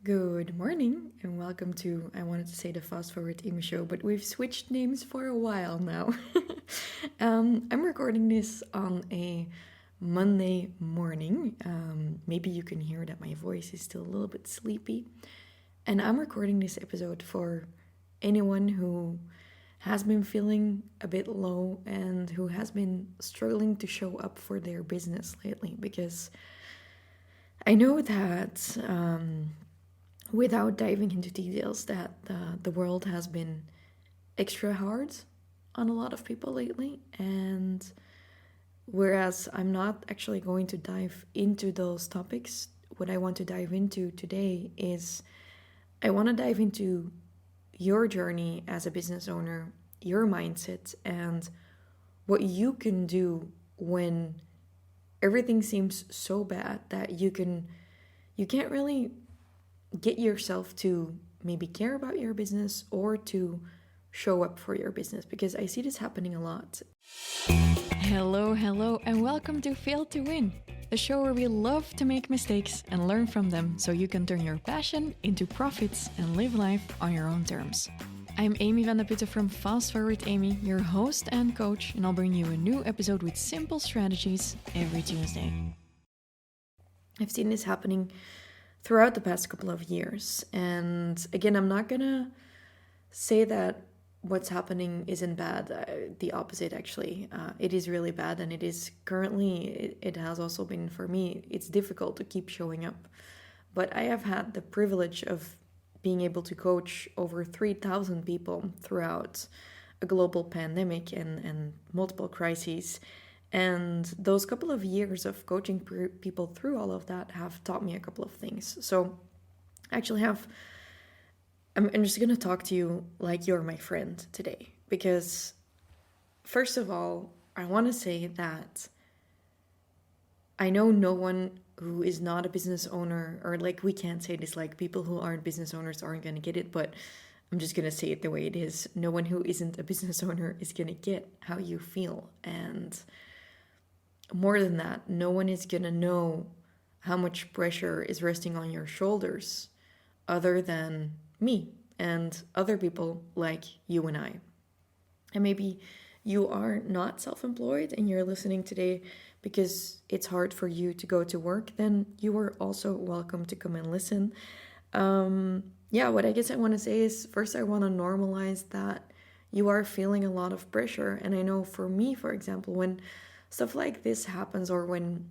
Good morning and welcome to, I wanted to say the FastForwardAmy show, but we've switched names for a while now. I'm recording this on a Monday morning. Maybe you can hear that my voice is still a little bit sleepy. And I'm recording this episode for anyone who has been feeling a bit low and who has been struggling to show up for their business lately, because I know that without diving into details, that the world has been extra hard on a lot of people lately. And whereas I'm not actually going to dive into those topics, what I want to dive into today is I want to dive into your journey as a business owner, your mindset, and what you can do when everything seems so bad that you can't really get yourself to maybe care about your business or to show up for your business, because I see this happening a lot. Hello, and welcome to Fail to Win, the show where we love to make mistakes and learn from them so you can turn your passion into profits and live life on your own terms. I'm Amy van der Putten from FastForwardAmy, your host and coach, and I'll bring you a new episode with simple strategies every Tuesday. I've seen this happening throughout the past couple of years. And again, I'm not gonna say that what's happening isn't bad. The opposite, actually. It is really bad, and it is currently, it has also been for me, it's difficult to keep showing up. But I have had the privilege of being able to coach over 3,000 people throughout a global pandemic and multiple crises. And those couple of years of coaching people through all of that have taught me a couple of things. So I actually I'm just going to talk to you like you're my friend today. Because first of all, I want to say that I know no one who is not a business owner, or like, we can't say this, like people who aren't business owners aren't going to get it, but I'm just going to say it the way it is. No one who isn't a business owner is going to get how you feel. And more than that, no one is going to know how much pressure is resting on your shoulders other than me and other people like you and I. And maybe you are not self-employed and you're listening today because it's hard for you to go to work, then you are also welcome to come and listen. What I guess I want to say is, first I want to normalize that you are feeling a lot of pressure. And I know for me, for example, when stuff like this happens, or when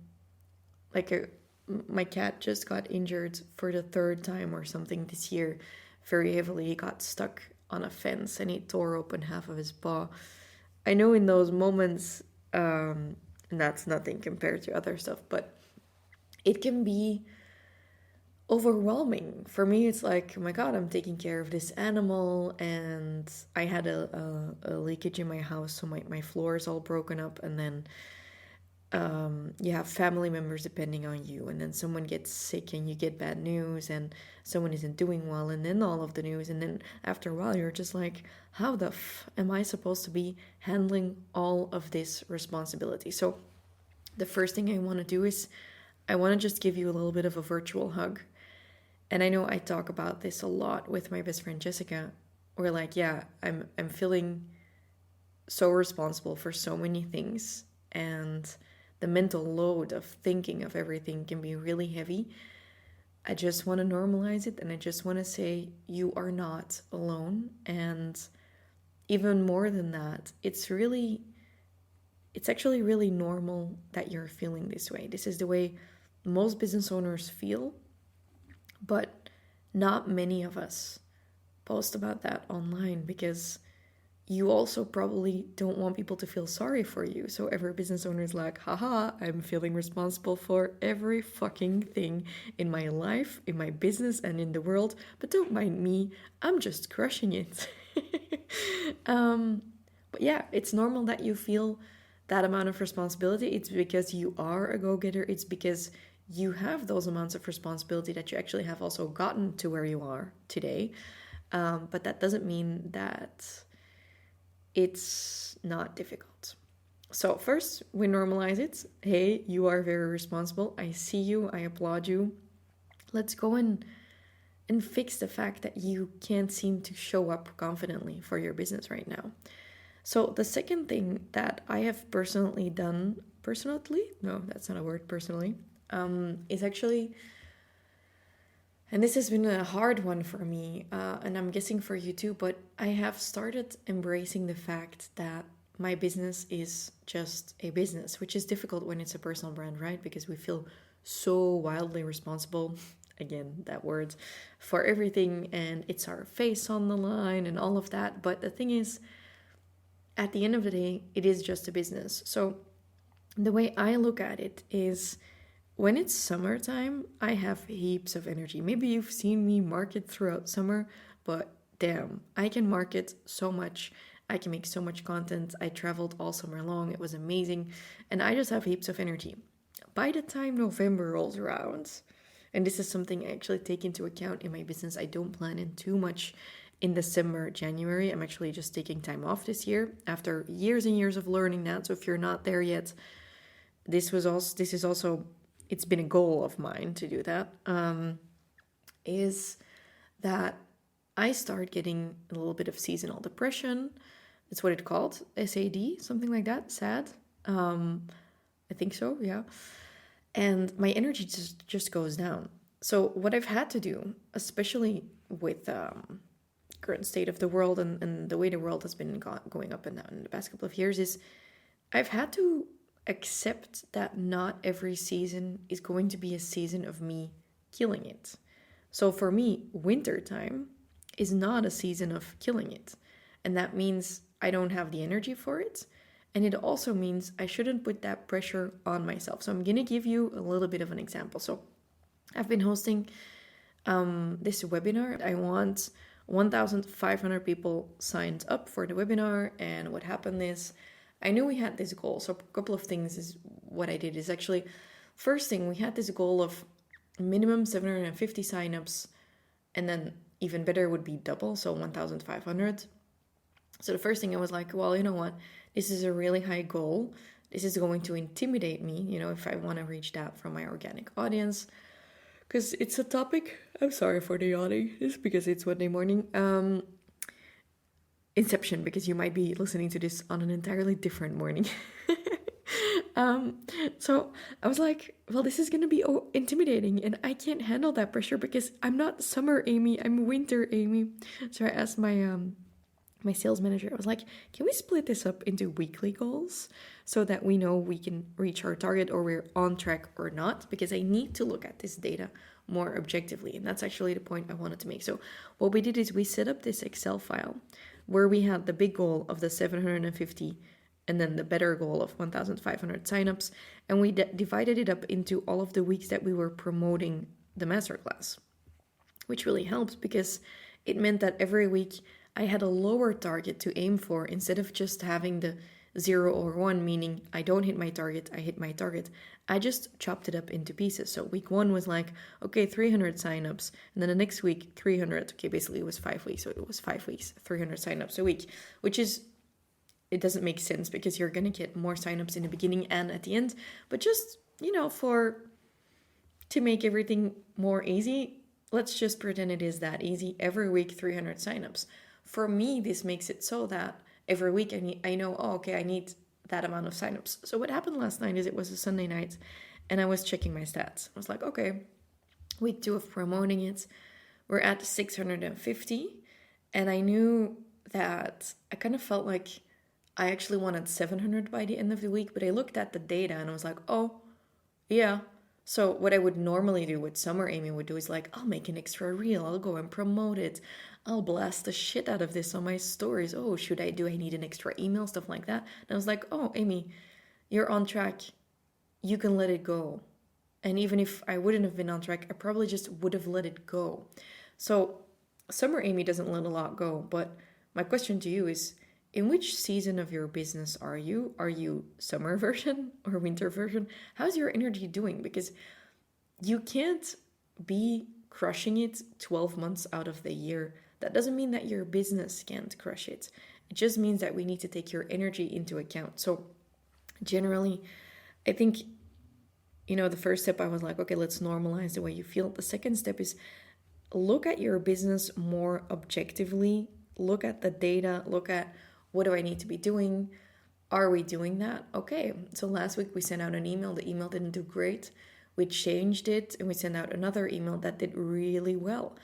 my cat just got injured for the third time or something this year very heavily. He got stuck on a fence and he tore open half of his paw. I know in those moments, and that's nothing compared to other stuff, but it can be overwhelming. For me, it's like, oh my God, I'm taking care of this animal, and I had a leakage in my house, so my floor is all broken up, and then you have family members depending on you, and then someone gets sick and you get bad news, and someone isn't doing well, and then all of the news, and then after a while you're just like, how the am I supposed to be handling all of this responsibility? So the first thing I want to do is I want to just give you a little bit of a virtual hug. And I know I talk about this a lot with my best friend Jessica. We're like, yeah, I'm feeling so responsible for so many things, and the mental load of thinking of everything can be really heavy. I just want to normalize it, and I just want to say you are not alone. And even more than that, it's actually really normal that you're feeling this way. This is the way most business owners feel, but not many of us post about that online, because you also probably don't want people to feel sorry for you. So every business owner is like, haha, I'm feeling responsible for every fucking thing in my life, in my business, and in the world. But don't mind me, I'm just crushing it. But yeah, it's normal that you feel that amount of responsibility. It's because you are a go-getter. It's because you have those amounts of responsibility that you actually have also gotten to where you are today. But that doesn't mean that it's not difficult. So first, we normalize it. Hey, you are very responsible. I see you. I applaud you. Let's go and and fix the fact that you can't seem to show up confidently for your business right now. So the second thing that I have personally done, no, that's not a word, personally, is actually, and this has been a hard one for me, and I'm guessing for you too, but I have started embracing the fact that my business is just a business, which is difficult when it's a personal brand, right? Because we feel so wildly responsible, again, that word, for everything, and it's our face on the line and all of that. But the thing is, at the end of the day, it is just a business. So the way I look at it is, when it's summertime, I have heaps of energy. Maybe you've seen me market throughout summer, but damn, I can market so much. I can make so much content. I traveled all summer long. It was amazing. And I just have heaps of energy. By the time November rolls around, and this is something I actually take into account in my business, I don't plan in too much in December, January. I'm actually just taking time off this year after years and years of learning that. So if you're not there yet, this is also it's been a goal of mine to do that, is that I start getting a little bit of seasonal depression. That's what it's called, SAD, something like that, sad. I think so, yeah. And my energy just goes down. So what I've had to do, especially with current state of the world and the way the world has been going up and down in the past couple of years, is I've had to accept that not every season is going to be a season of me killing it. So for me, winter time is not a season of killing it. And that means I don't have the energy for it. And it also means I shouldn't put that pressure on myself. So I'm going to give you a little bit of an example. So I've been hosting this webinar. I want 1,500 people signed up for the webinar. And what happened is, I knew we had this goal. So a couple of things is what I did is actually, first thing, we had this goal of minimum 750 signups, and then even better would be double, so 1,500. So the first thing I was like, well, you know what? This is a really high goal. This is going to intimidate me, if I want to reach that from my organic audience. Because it's a topic, I'm sorry for the yawning, it's because it's Wednesday morning. Inception, because you might be listening to this on an entirely different morning. So I was like, well, this is going to be intimidating, and I can't handle that pressure because I'm not summer Amy, I'm winter Amy. So I asked my sales manager, I was like, can we split this up into weekly goals so that we know we can reach our target or we're on track or not? Because I need to look at this data more objectively. And that's actually the point I wanted to make. So what we did is we set up this Excel file where we had the big goal of the 750 and then the better goal of 1,500 signups. And we divided it up into all of the weeks that we were promoting the masterclass, which really helped because it meant that every week I had a lower target to aim for instead of just having the 0 or 1, meaning I don't hit my target, I hit my target. I just chopped it up into pieces. So week 1 was like, okay, 300 signups. And then the next week, 300. Okay, basically it was 5 weeks. So it was 5 weeks, 300 signups a week, which is, it doesn't make sense because you're going to get more signups in the beginning and at the end. But just, to make everything more easy, let's just pretend it is that easy. Every week, 300 signups. For me, this makes it so that every week I know, I need that amount of signups. So what happened last night is it was a Sunday night and I was checking my stats. I was like, okay, week 2 of promoting it, we're at 650. And I knew that I kind of felt like I actually wanted 700 by the end of the week, but I looked at the data and I was like, oh, yeah. So what I would normally do, what Summer Amy would do, is like, I'll make an extra reel, I'll go and promote it, I'll blast the shit out of this on my stories. Oh, I need an extra email, stuff like that. And I was like, oh, Amy, you're on track. You can let it go. And even if I wouldn't have been on track, I probably just would have let it go. So Summer Amy doesn't let a lot go. But my question to you is, in which season of your business are you? Are you summer version or winter version? How's your energy doing? Because you can't be crushing it 12 months out of the year. That doesn't mean that your business can't crush it. It just means that we need to take your energy into account. So generally, I think, the first step I was like, okay, let's normalize the way you feel. The second step is look at your business more objectively. Look at the data. Look at, what do I need to be doing? Are we doing that? Okay, so last week we sent out an email. The email didn't do great. We changed it and we sent out another email that did really well.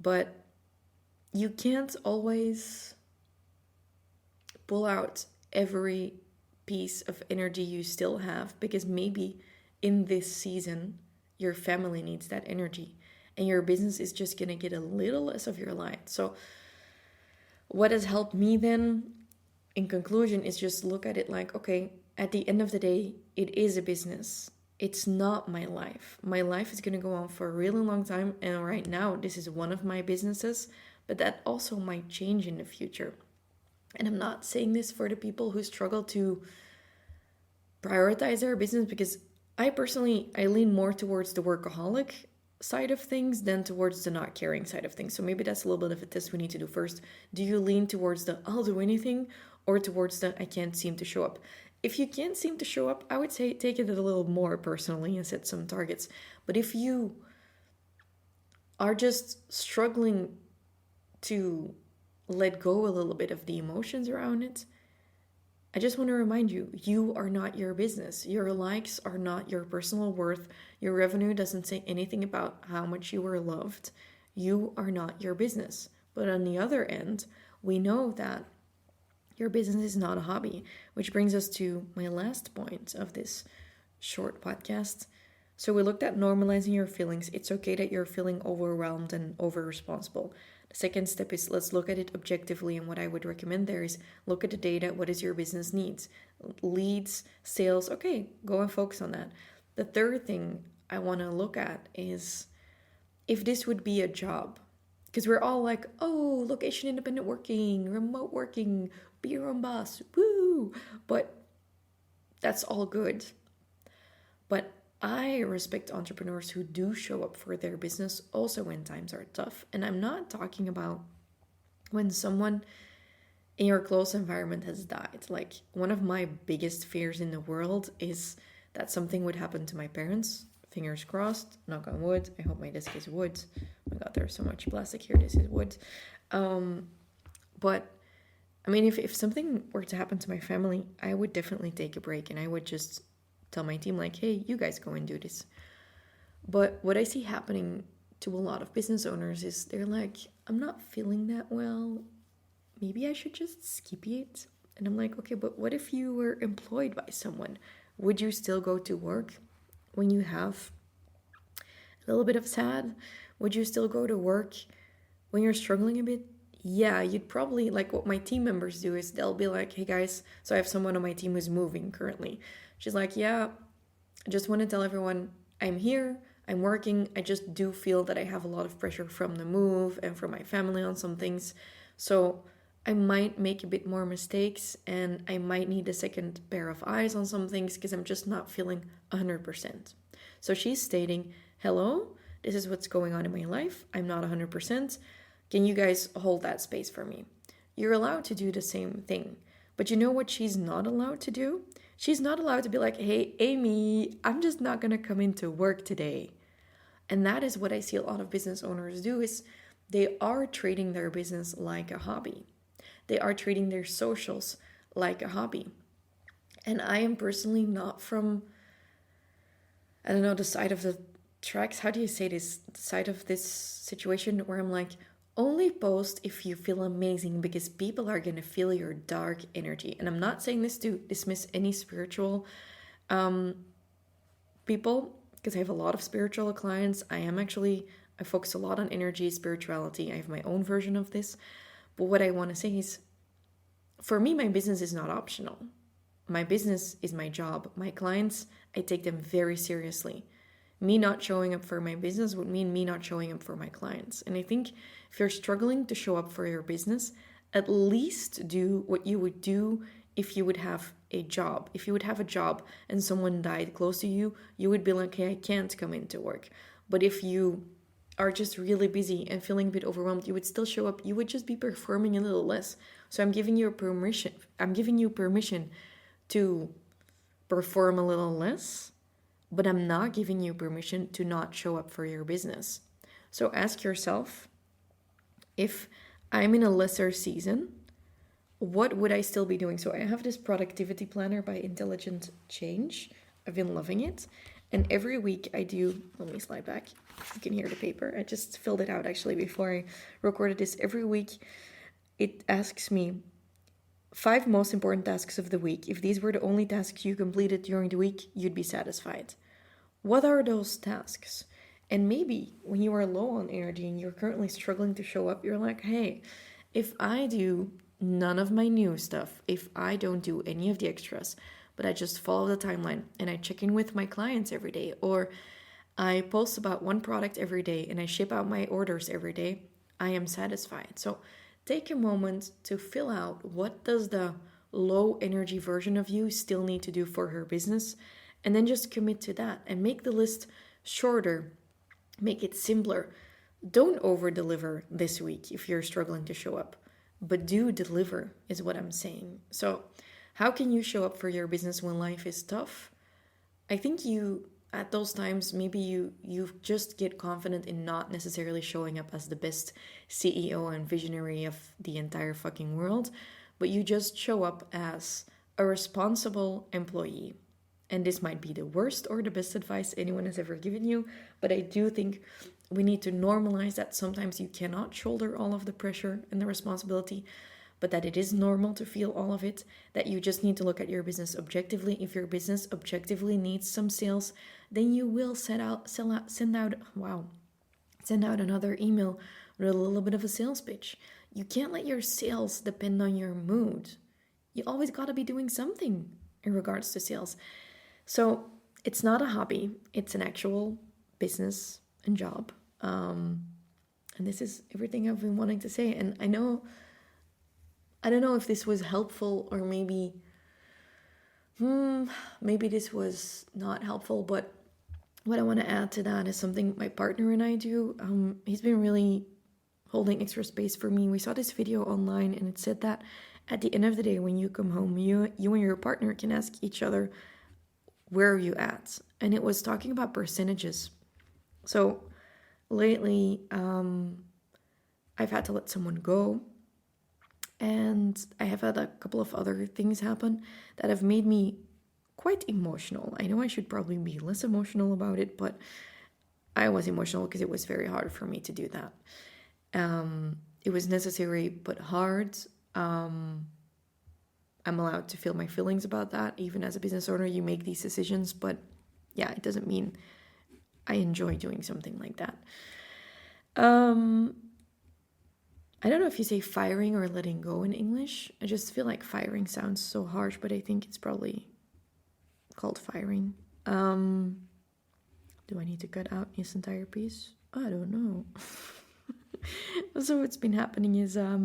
But you can't always pull out every piece of energy you still have, because maybe in this season your family needs that energy and your business is just going to get a little less of your light. So what has helped me then, in conclusion, is just look at it like, okay, at the end of the day, it is a business. It's not my life. My life is going to go on for a really long time, and right now this is one of my businesses, but that also might change in the future. And I'm not saying this for the people who struggle to prioritize their business, because I personally lean more towards the workaholic side of things than towards the not caring side of things. So maybe that's a little bit of a test we need to do first. Do you lean towards the I'll do anything, or towards the I can't seem to show up? If you can't seem to show up, I would say take it a little more personally and set some targets. But if you are just struggling to let go a little bit of the emotions around it, I just want to remind you, you are not your business. Your likes are not your personal worth. Your revenue doesn't say anything about how much you are loved. You are not your business. But on the other end, we know that your business is not a hobby, which brings us to my last point of this short podcast. So we looked at normalizing your feelings. It's okay that you're feeling overwhelmed and over-responsible. The second step is, let's look at it objectively, and what I would recommend there is look at the data. What is your business needs? Leads, sales, okay, go and focus on that. The third thing I want to look at is if this would be a job. Because we're all like, oh, location independent working, remote working, be your own boss, woo! But that's all good. But I respect entrepreneurs who do show up for their business also when times are tough. And I'm not talking about when someone in your close environment has died. Like, one of my biggest fears in the world is that something would happen to my parents. Fingers crossed, knock on wood. I hope my desk is wood. Oh my god, there's so much plastic here. This is wood. But I mean, if something were to happen to my family, I would definitely take a break, and I would just tell my team, like, hey, you guys go and do this. But what I see happening to a lot of business owners is they're like, I'm not feeling that well. Maybe I should just skip it. And I'm like, okay, but what if you were employed by someone? Would you still go to work when you have a little bit of sad? Would you still go to work when you're struggling a bit? Yeah, you'd probably, like what my team members do is they'll be like, hey guys, so I have someone on my team who's moving currently. She's like, yeah, I just want to tell everyone I'm here, I'm working. I just do feel that I have a lot of pressure from the move and from my family on some things. So I might make a bit more mistakes, and I might need a second pair of eyes on some things because I'm just not feeling 100%. So she's stating, hello, this is what's going on in my life. I'm not 100%. Can you guys hold that space for me? You're allowed to do the same thing. But you know what she's not allowed to do? She's not allowed to be like, hey, Amy, I'm just not going to come into work today. And that is what I see a lot of business owners do, is they are treating their business like a hobby. They are treating their socials like a hobby. And I am personally not from, I don't know, the side of the tracks. How do you say this? The side of this situation where I'm like, only post if you feel amazing, because people are going to feel your dark energy. And I'm not saying this to dismiss any spiritual people, because I have a lot of spiritual clients. I focus a lot on energy, spirituality. I have my own version of this. But what I want to say is, for me, my business is not optional. My business is my job. My clients, I take them very seriously. Me not showing up for my business would mean me not showing up for my clients. And I think if you're struggling to show up for your business, at least do what you would do if you would have a job. If you would have a job and someone died close to you, you would be like, hey, I can't come into work. But if you are just really busy and feeling a bit overwhelmed, you would still show up. You would just be performing a little less. So I'm giving you permission to perform a little less, but I'm not giving you permission to not show up for your business. So ask yourself, if I'm in a lesser season, what would I still be doing? So I have this productivity planner by Intelligent Change. I've been loving it. And every week I do, let me slide back. You can hear the paper. I just filled it out actually before I recorded this. Every week it asks me 5 most important tasks of the week. If these were the only tasks you completed during the week, you'd be satisfied. What are those tasks? And maybe when you are low on energy and you're currently struggling to show up, you're like, hey, if I do none of my new stuff, if I don't do any of the extras, but I just follow the timeline and I check in with my clients every day, or I post about one product every day and I ship out my orders every day, I am satisfied. So take a moment to fill out, what does the low energy version of you still need to do for her business, and then just commit to that and make the list shorter, make it simpler. Don't over deliver this week if you're struggling to show up, but do deliver is what I'm saying. So how can you show up for your business when life is tough? I think you, at those times, maybe you just get confident in not necessarily showing up as the best CEO and visionary of the entire fucking world, but you just show up as a responsible employee. And this might be the worst or the best advice anyone has ever given you, but I do think we need to normalize that sometimes you cannot shoulder all of the pressure and the responsibility, but that it is normal to feel all of it, that you just need to look at your business objectively. If your business objectively needs some sales, then you will send out another email with a little bit of a sales pitch. You can't let your sales depend on your mood. You always got to be doing something in regards to sales. So it's not a hobby, it's an actual business and job. And this is everything I've been wanting to say. And I don't know if this was helpful, or maybe this was not helpful, but what I want to add to that is something my partner and I do. He's been really holding extra space for me. We saw this video online and it said that at the end of the day, when you come home, you and your partner can ask each other, where are you at? And it was talking about percentages. So lately, I've had to let someone go. And I have had a couple of other things happen that have made me quite emotional. I know I should probably be less emotional about it, but I was emotional because it was very hard for me to do that. It was necessary but hard. I'm allowed to feel my feelings about that. Even as a business owner, you make these decisions, but yeah, it doesn't mean I enjoy doing something like that. I don't know if you say firing or letting go in English. I just feel like firing sounds so harsh, but I think it's probably called firing. Do I need to cut out this entire piece? I don't know. So what's been happening is I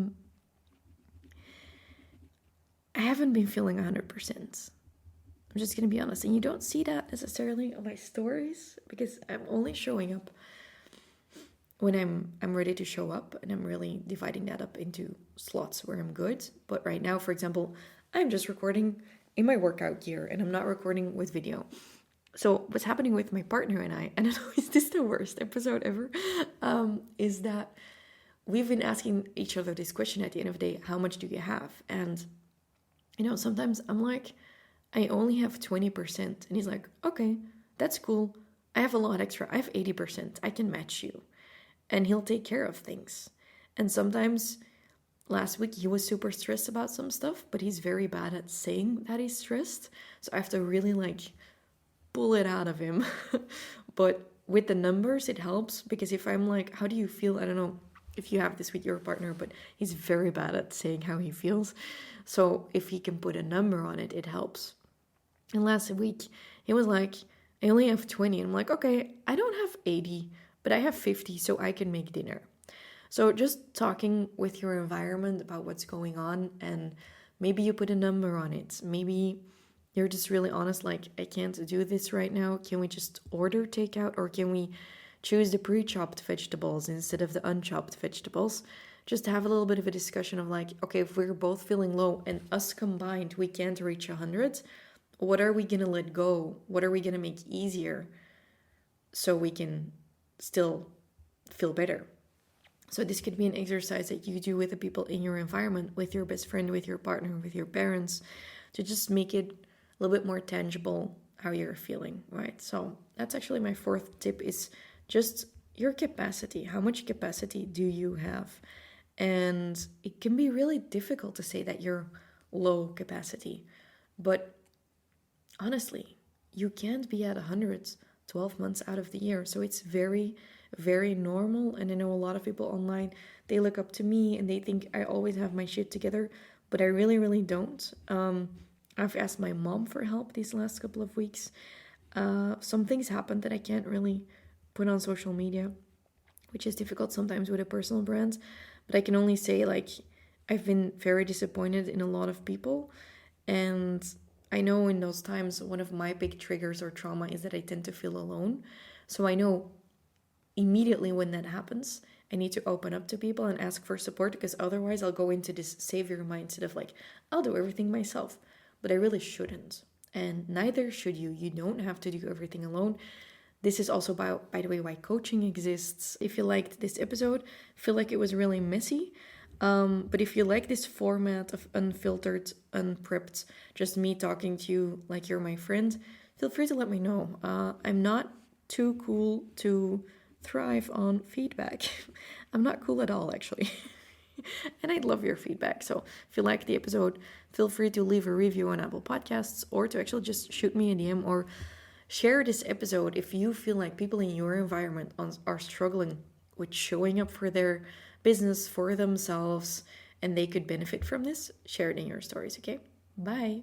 haven't been feeling 100%. I'm just going to be honest. And you don't see that necessarily on my stories because I'm only showing up when I'm ready to show up, and I'm really dividing that up into slots where I'm good. But right now, for example, I'm just recording in my workout gear and I'm not recording with video. So what's happening with my partner and I don't know, is this the worst episode ever? Is that we've been asking each other this question at the end of the day, how much do you have? And, sometimes I'm like, I only have 20%. And he's like, okay, that's cool. I have a lot extra. I have 80%. I can match you. And he'll take care of things. And sometimes, last week, he was super stressed about some stuff, but he's very bad at saying that he's stressed. So I have to really pull it out of him. But with the numbers, it helps, because if I'm like, how do you feel? I don't know if you have this with your partner, but he's very bad at saying how he feels. So if he can put a number on it, it helps. And last week, he was like, I only have 20. And I'm like, okay, I don't have 80, but I have 50, so I can make dinner. So just talking with your environment about what's going on, and maybe you put a number on it. Maybe you're just really honest, like, I can't do this right now. Can we just order takeout, or can we choose the pre-chopped vegetables instead of the unchopped vegetables? Just have a little bit of a discussion of like, okay, if we're both feeling low and us combined, we can't reach 100, what are we going to let go? What are we going to make easier so we can still, feel better. So this could be an exercise that you do with the people in your environment, with your best friend, with your partner, with your parents, to just make it a little bit more tangible how you're feeling, right? So that's actually my fourth tip, is just your capacity. How much capacity do you have? And it can be really difficult to say that you're low capacity, but honestly, you can't be at 100 12 months out of the year. So it's very, very normal. And I know a lot of people online, they look up to me and they think I always have my shit together, but I really, really don't. I've asked my mom for help these last couple of weeks. Some things happened that I can't really put on social media, which is difficult sometimes with a personal brand. But I can only say, like, I've been very disappointed in a lot of people. And I know in those times, one of my big triggers or trauma is that I tend to feel alone. So I know immediately when that happens, I need to open up to people and ask for support, because otherwise I'll go into this savior mindset of like, I'll do everything myself. But I really shouldn't. And neither should you. You don't have to do everything alone. This is also, by the way, why coaching exists. If you liked this episode, feel like it was really messy. But if you like this format of unfiltered, unprepped, just me talking to you like you're my friend, feel free to let me know. I'm not too cool to thrive on feedback. I'm not cool at all, actually. And I'd love your feedback. So if you like the episode, feel free to leave a review on Apple Podcasts, or to actually just shoot me a DM, or share this episode if you feel like people in your environment are struggling with showing up for their business, for themselves, and they could benefit from this. Share it in your stories, okay? Bye.